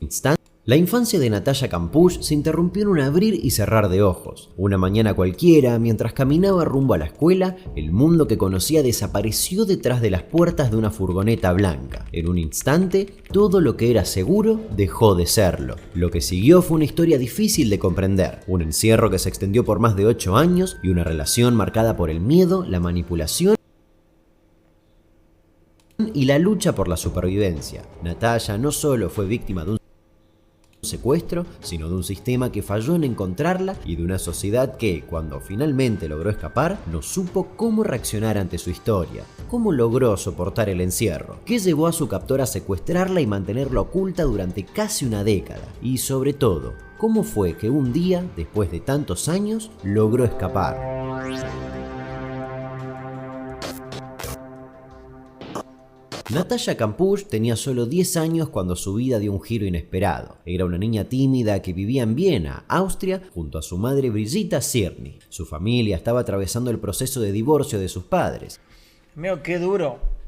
instante. La infancia de Natalia Campusch se interrumpió en un abrir y cerrar de ojos. Una mañana cualquiera, mientras caminaba rumbo a la escuela, el mundo que conocía desapareció detrás de las puertas de una furgoneta blanca. En un instante, todo lo que era seguro dejó de serlo. Lo que siguió fue una historia difícil de comprender, un encierro que se extendió por más de 8 años y una relación marcada por el miedo, la manipulación y la lucha por la supervivencia. Natalia no solo fue víctima de un secuestro, sino de un sistema que falló en encontrarla y de una sociedad que, cuando finalmente logró escapar, no supo cómo reaccionar ante su historia. ¿Cómo logró soportar el encierro? ¿Qué llevó a su captor a secuestrarla y mantenerla oculta durante casi una década? Y sobre todo, ¿cómo fue que un día, después de tantos años, logró escapar? Natalia Campusch tenía solo 10 años cuando su vida dio un giro inesperado. Era una niña tímida que vivía en Viena, Austria, junto a su madre Brigitta Czerny. Su familia estaba atravesando el proceso de divorcio de sus padres. Mío, qué duro.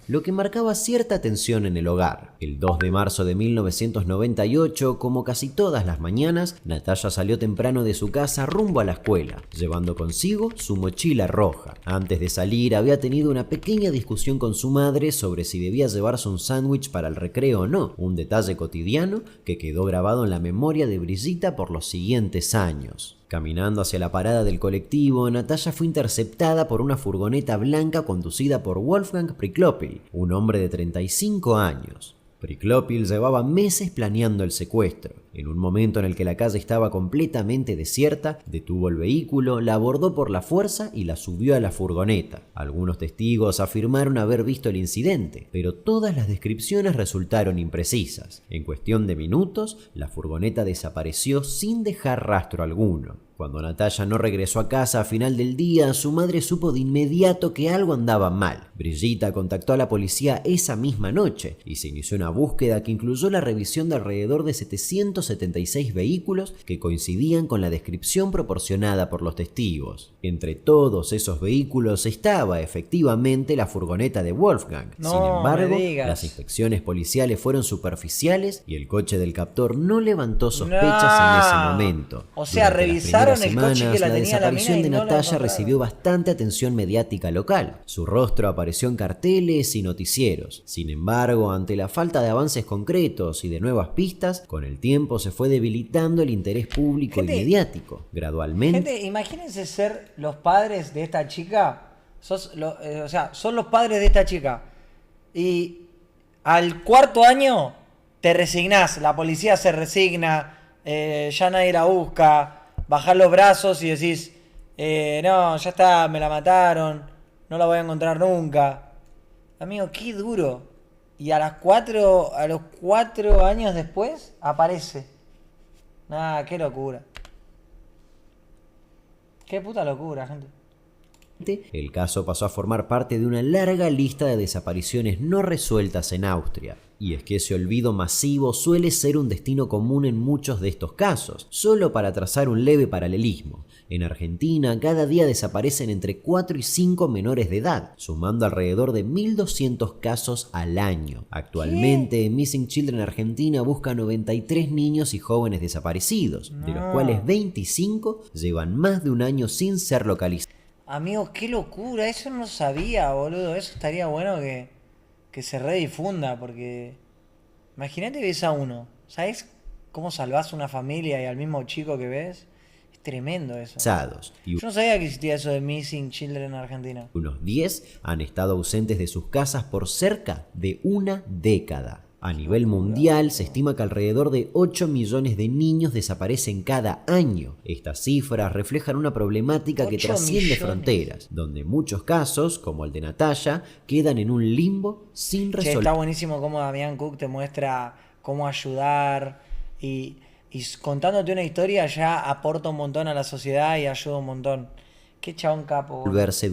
Lo que marcaba cierta tensión en el hogar. El 2 de marzo de 1998, como casi todas las mañanas, Natalia salió temprano de su casa rumbo a la escuela, llevando consigo su mochila roja. Antes de salir, había tenido una pequeña discusión con su madre sobre si debía llevarse un sándwich para el recreo o no, un detalle cotidiano que quedó grabado en la memoria de Brigitta por los siguientes años. Caminando hacia la parada del colectivo, Natalia fue interceptada por una furgoneta blanca conducida por Wolfgang Priklopil, un hombre de 35 años. Priklopil llevaba meses planeando el secuestro. En un momento en el que la calle estaba completamente desierta, detuvo el vehículo, la abordó por la fuerza y la subió a la furgoneta. Algunos testigos afirmaron haber visto el incidente, pero todas las descripciones resultaron imprecisas. En cuestión de minutos, la furgoneta desapareció sin dejar rastro alguno. Cuando Natalia no regresó a casa a final del día, su madre supo de inmediato que algo andaba mal. Brigitta contactó a la policía esa misma noche y se inició una búsqueda que incluyó la revisión de alrededor de 776 vehículos que coincidían con la descripción proporcionada por los testigos. Entre todos esos vehículos estaba efectivamente la furgoneta de Wolfgang. Sin embargo, las inspecciones policiales fueron superficiales y el coche del captor no levantó sospechas en ese momento. O sea, revisaron el coche que la La tenía la mina desaparición y de no la Natalia encontraron. recibió bastante atención mediática local. Su rostro apareció en carteles y noticieros. Sin embargo, ante la falta de avances concretos y de nuevas pistas, con el tiempo se fue debilitando el interés público y mediático. Gradualmente. Gente, imagínense ser los padres de esta chica. O sea, son los padres de esta chica. Y al cuarto año te resignás. La policía se resigna. Ya nadie la busca. Bajás los brazos y decís, no, ya está, me la mataron, no la voy a encontrar nunca. Amigo, qué duro. Y a los 4 años después aparece. Nah, qué locura. Qué puta locura, gente. El caso pasó a formar parte de una larga lista de desapariciones no resueltas en Austria. Y es que ese olvido masivo suele ser un destino común en muchos de estos casos, solo para trazar un leve paralelismo. En Argentina, cada día desaparecen entre 4 y 5 menores de edad, sumando alrededor de 1.200 casos al año. Actualmente, Missing Children Argentina busca 93 niños y jóvenes desaparecidos, de los cuales 25 llevan más de un año sin ser localizados. Amigo, qué locura, eso no sabía, boludo. Eso estaría bueno que se redifunda, porque imagínate ves a uno, ¿sabes cómo salvás una familia y al mismo chico que ves? Es tremendo eso. Y yo no sabía que existía eso de Missing Children en Argentina. Unos 10 han estado ausentes de sus casas por cerca de una década. A nivel mundial se estima que alrededor de 8 millones de niños desaparecen cada año. Estas cifras reflejan una problemática que trasciende fronteras, donde muchos casos, como el de Natalia, quedan en un limbo sin resolver. Está buenísimo cómo Damián Cook te muestra cómo ayudar y contándote una historia ya aporta un montón a la sociedad y ayuda un montón. Qué chabón capo.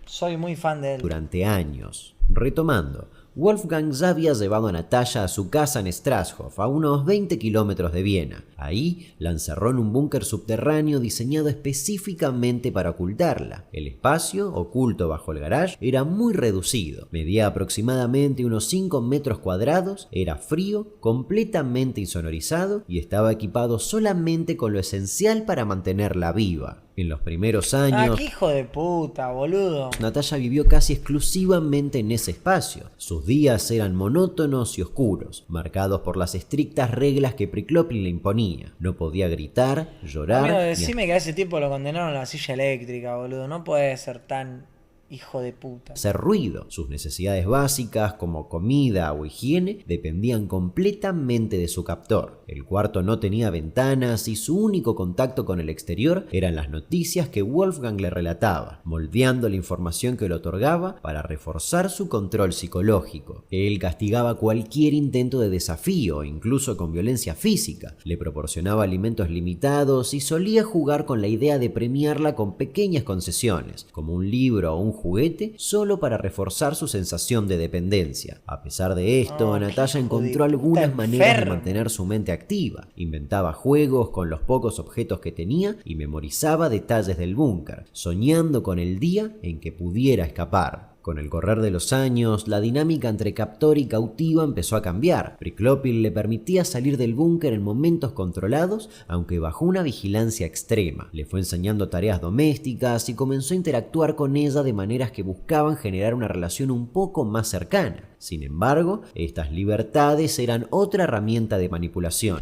Soy muy fan de él. Durante años. Retomando. Wolfgang ya había llevado a Natalia a su casa en Strashof, a unos 20 kilómetros de Viena. Ahí la encerró en un búnker subterráneo diseñado específicamente para ocultarla. El espacio, oculto bajo el garage, era muy reducido. Medía aproximadamente unos 5 metros cuadrados, era frío, completamente insonorizado y estaba equipado solamente con lo esencial para mantenerla viva. En los primeros años, qué hijo de puta, boludo. Natalia vivió casi exclusivamente en ese espacio. Sus días eran monótonos y oscuros, marcados por las estrictas reglas que Priklopin le imponía. No podía gritar, llorar. Amigo, decime que a ese tipo lo condenaron a la silla eléctrica, boludo. No puede ser tan hijo de puta. Hacer ruido. Sus necesidades básicas como comida o higiene dependían completamente de su captor. El cuarto no tenía ventanas y su único contacto con el exterior eran las noticias que Wolfgang le relataba, moldeando la información que le otorgaba para reforzar su control psicológico. Él castigaba cualquier intento de desafío, incluso con violencia física. Le proporcionaba alimentos limitados y solía jugar con la idea de premiarla con pequeñas concesiones, como un libro o un juguete, solo para reforzar su sensación de dependencia. A pesar de esto, Natalia encontró algunas maneras de mantener su mente activa. Inventaba juegos con los pocos objetos que tenía y memorizaba detalles del búnker, soñando con el día en que pudiera escapar. Con el correr de los años, la dinámica entre captor y cautiva empezó a cambiar. Priklopin le permitía salir del búnker en momentos controlados, aunque bajo una vigilancia extrema. Le fue enseñando tareas domésticas y comenzó a interactuar con ella de maneras que buscaban generar una relación un poco más cercana. Sin embargo, estas libertades eran otra herramienta de manipulación.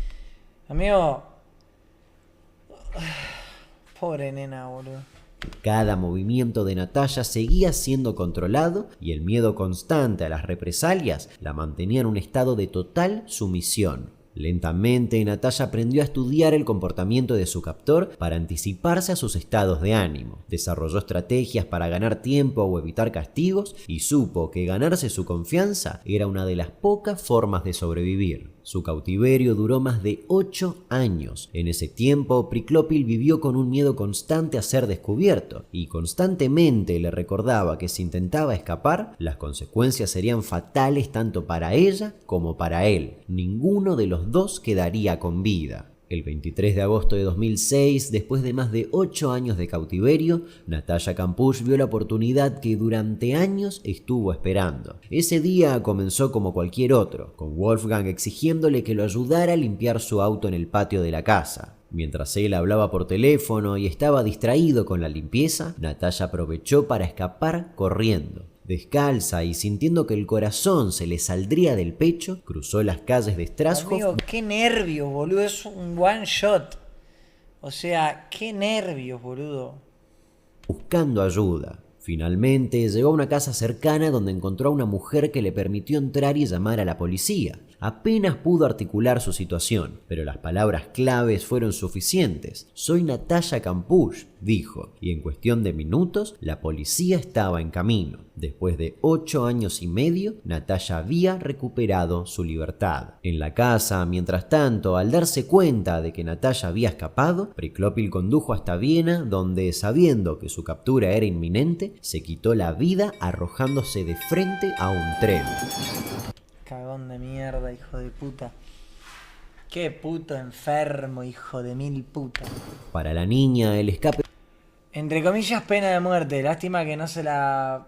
Amigo, pobre nena, boludo. Cada movimiento de Natalia seguía siendo controlado y el miedo constante a las represalias la mantenía en un estado de total sumisión. Lentamente, Natalia aprendió a estudiar el comportamiento de su captor para anticiparse a sus estados de ánimo. Desarrolló estrategias para ganar tiempo o evitar castigos y supo que ganarse su confianza era una de las pocas formas de sobrevivir. Su cautiverio duró más de 8 años. En ese tiempo, Priklopin vivió con un miedo constante a ser descubierto y constantemente le recordaba que si intentaba escapar, las consecuencias serían fatales tanto para ella como para él. Ninguno de los dos quedaría con vida. El 23 de agosto de 2006, después de más de 8 años de cautiverio, Natalia Kampusch vio la oportunidad que durante años estuvo esperando. Ese día comenzó como cualquier otro, con Wolfgang exigiéndole que lo ayudara a limpiar su auto en el patio de la casa. Mientras él hablaba por teléfono y estaba distraído con la limpieza, Natalia aprovechó para escapar corriendo. Descalza y sintiendo que el corazón se le saldría del pecho, cruzó las calles de Strashof. Amigo, qué nervios, boludo. Es un one shot. O sea, qué nervios, boludo. Buscando ayuda. Finalmente llegó a una casa cercana donde encontró a una mujer que le permitió entrar y llamar a la policía. Apenas pudo articular su situación, pero las palabras claves fueron suficientes. «Soy Natalia Kampusch», dijo, y en cuestión de minutos la policía estaba en camino. Después de 8 años y medio, Natalia había recuperado su libertad. En la casa, mientras tanto, al darse cuenta de que Natalia había escapado, Priklopin condujo hasta Viena, donde, sabiendo que su captura era inminente, se quitó la vida arrojándose de frente a un tren. Cagón de mierda, hijo de puta. Qué puto enfermo, hijo de mil putas. Para la niña, el escape... Entre comillas, pena de muerte. Lástima que no se la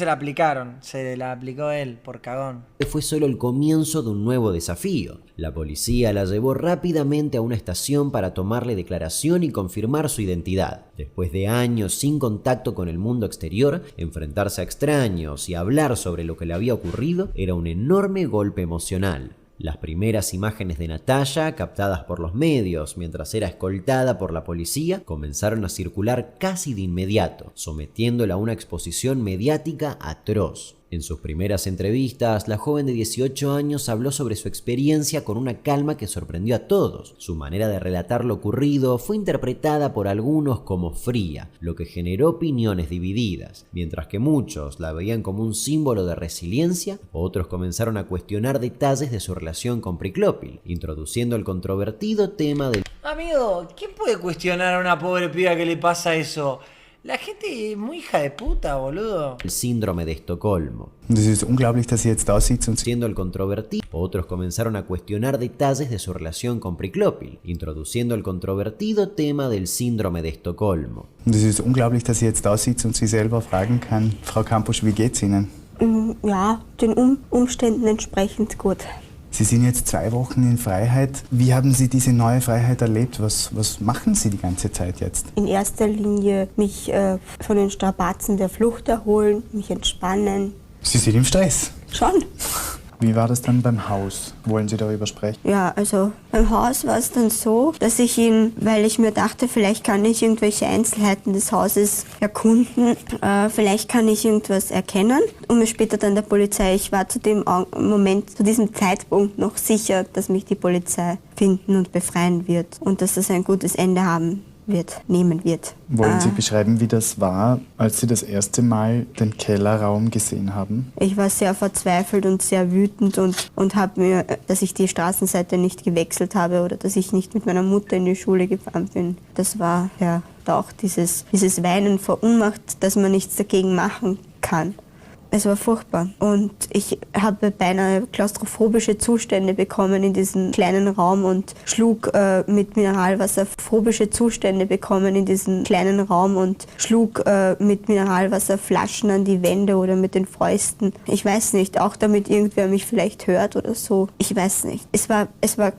aplicaron. Se la aplicó él, por cagón. Fue solo el comienzo de un nuevo desafío. La policía la llevó rápidamente a una estación para tomarle declaración y confirmar su identidad. Después de años sin contacto con el mundo exterior, enfrentarse a extraños y hablar sobre lo que le había ocurrido era un enorme golpe emocional. Las primeras imágenes de Natalia, captadas por los medios mientras era escoltada por la policía, comenzaron a circular casi de inmediato, sometiéndola a una exposición mediática atroz. En sus primeras entrevistas, la joven de 18 años habló sobre su experiencia con una calma que sorprendió a todos. Su manera de relatar lo ocurrido fue interpretada por algunos como fría, lo que generó opiniones divididas. Mientras que muchos la veían como un símbolo de resiliencia, otros comenzaron a cuestionar detalles de su relación con Priklopin, introduciendo el controvertido tema del... Amigo, ¿quién puede cuestionar a una pobre piba que le pasa eso? La gente es muy hija de puta, boludo. El síndrome de Estocolmo. Und es ist unglaublich, dass sie jetzt da sitzt und Siendo el controvertido, otros comenzaron a cuestionar detalles de su relación con Priklopil, introduciendo el controvertido tema del síndrome de Estocolmo. es ist unglaublich, dass sie jetzt da sitzt und sie selber fragen kann, Frau Kampusch, wie geht's Ihnen? Ja, den Umständen entsprechend gut. Sie sind jetzt 2 Wochen in Freiheit. Wie haben Sie diese neue Freiheit erlebt? Was machen Sie die ganze Zeit jetzt? In erster Linie mich von den Strapazen der Flucht erholen, mich entspannen. Sie sind im Stress. Schon. Wie war das dann beim Haus? Wollen Sie darüber sprechen? Ja, also beim Haus war es dann so, dass ich ihn, weil ich mir dachte, vielleicht kann ich irgendwelche Einzelheiten des Hauses erkunden, vielleicht kann ich irgendwas erkennen. Und mir später dann der Polizei, ich war zu dem Moment, zu diesem Zeitpunkt noch sicher, dass mich die Polizei finden und befreien wird und dass das ein gutes Ende nehmen wird. Wollen Sie beschreiben, wie das war, als Sie das erste Mal den Kellerraum gesehen haben? Ich war sehr verzweifelt und sehr wütend und habe mir, dass ich die Straßenseite nicht gewechselt habe oder dass ich nicht mit meiner Mutter in die Schule gefahren bin. Das war ja auch dieses Weinen vor Ohnmacht, dass man nichts dagegen machen kann. Es war furchtbar und ich habe beinahe klaustrophobische Zustände bekommen in diesem kleinen Raum und schlug mit Mineralwasser Flaschen an die Wände oder mit den Fäusten. Ich weiß nicht, auch damit irgendwer mich vielleicht hört oder so. Ich weiß nicht. Es war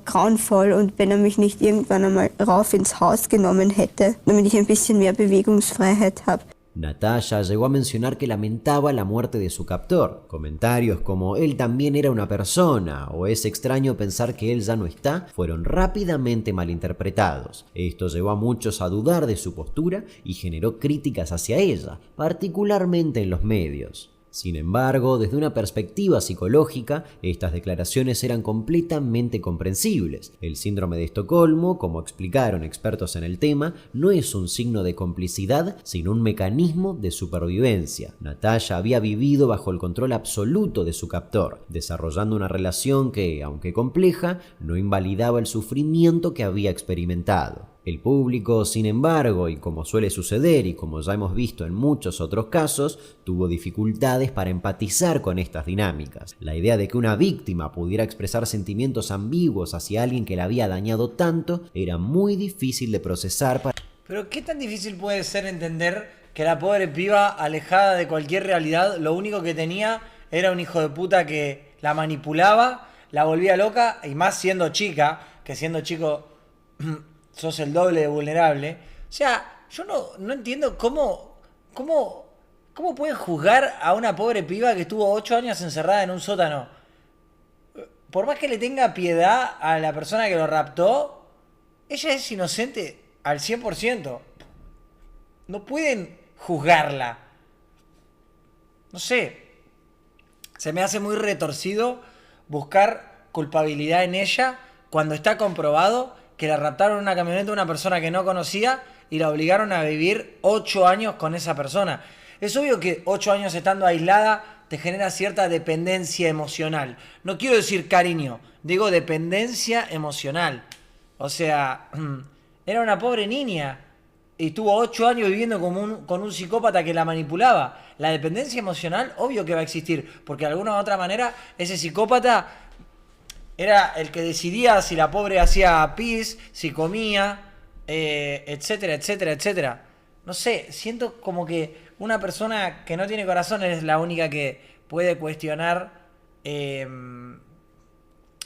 grauenvoll und wenn er mich nicht irgendwann einmal rauf ins Haus genommen hätte, damit ich ein bisschen mehr Bewegungsfreiheit habe. Natasha llegó a mencionar que lamentaba la muerte de su captor. Comentarios como él también era una persona o es extraño pensar que él ya no está fueron rápidamente malinterpretados. Esto llevó a muchos a dudar de su postura y generó críticas hacia ella, particularmente en los medios. Sin embargo, desde una perspectiva psicológica, estas declaraciones eran completamente comprensibles. El síndrome de Estocolmo, como explicaron expertos en el tema, no es un signo de complicidad, sino un mecanismo de supervivencia. Natasha había vivido bajo el control absoluto de su captor, desarrollando una relación que, aunque compleja, no invalidaba el sufrimiento que había experimentado. El público, sin embargo, y como suele suceder y como ya hemos visto en muchos otros casos, tuvo dificultades para empatizar con estas dinámicas. La idea de que una víctima pudiera expresar sentimientos ambiguos hacia alguien que la había dañado tanto era muy difícil de procesar para... Pero ¿qué tan difícil puede ser entender que la pobre piba, alejada de cualquier realidad, lo único que tenía era un hijo de puta que la manipulaba, la volvía loca, y más siendo chica, que siendo chico sos el doble de vulnerable? O sea, yo no entiendo cómo pueden juzgar a una pobre piba que estuvo 8 años encerrada en un sótano. Por más que le tenga piedad a la persona que lo raptó, ella es inocente al 100%. No pueden juzgarla. No sé. Se me hace muy retorcido buscar culpabilidad en ella cuando está comprobado que la raptaron en una camioneta de una persona que no conocía y la obligaron a vivir 8 años con esa persona. Es obvio que 8 años estando aislada te genera cierta dependencia emocional. No quiero decir cariño, digo dependencia emocional. O sea, era una pobre niña y estuvo 8 años viviendo con un psicópata que la manipulaba. La dependencia emocional, obvio que va a existir, porque de alguna u otra manera ese psicópata era el que decidía si la pobre hacía pis, si comía, etcétera, etcétera, etcétera. No sé, siento como que una persona que no tiene corazón es la única que puede cuestionar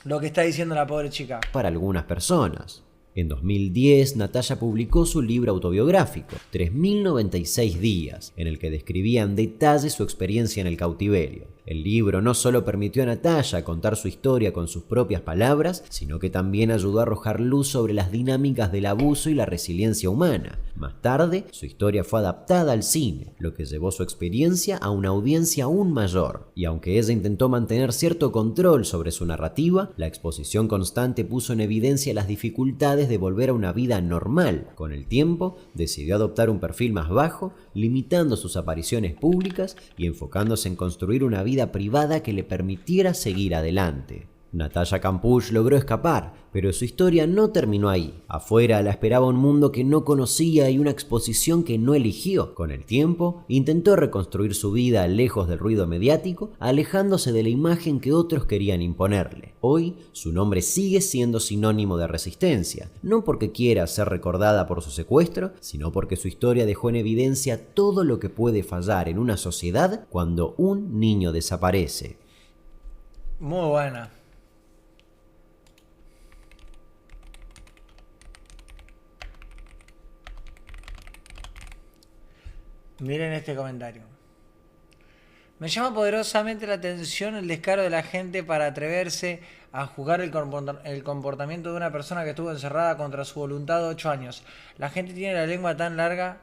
lo que está diciendo la pobre chica. Para algunas personas. En 2010, Natasha publicó su libro autobiográfico, 3096 días, en el que describía en detalle su experiencia en el cautiverio. El libro no solo permitió a Natasha contar su historia con sus propias palabras, sino que también ayudó a arrojar luz sobre las dinámicas del abuso y la resiliencia humana. Más tarde, su historia fue adaptada al cine, lo que llevó su experiencia a una audiencia aún mayor. Y aunque ella intentó mantener cierto control sobre su narrativa, la exposición constante puso en evidencia las dificultades de volver a una vida normal. Con el tiempo, decidió adoptar un perfil más bajo, limitando sus apariciones públicas y enfocándose en construir una vida privada que le permitiera seguir adelante. Natalia Campuch logró escapar, pero su historia no terminó ahí. Afuera la esperaba un mundo que no conocía y una exposición que no eligió. Con el tiempo, intentó reconstruir su vida lejos del ruido mediático, alejándose de la imagen que otros querían imponerle. Hoy, su nombre sigue siendo sinónimo de resistencia, no porque quiera ser recordada por su secuestro, sino porque su historia dejó en evidencia todo lo que puede fallar en una sociedad cuando un niño desaparece. Muy buena. Miren este comentario. Me llama poderosamente la atención el descaro de la gente para atreverse a juzgar el comportamiento de una persona que estuvo encerrada contra su voluntad 8 años. La gente tiene la lengua tan larga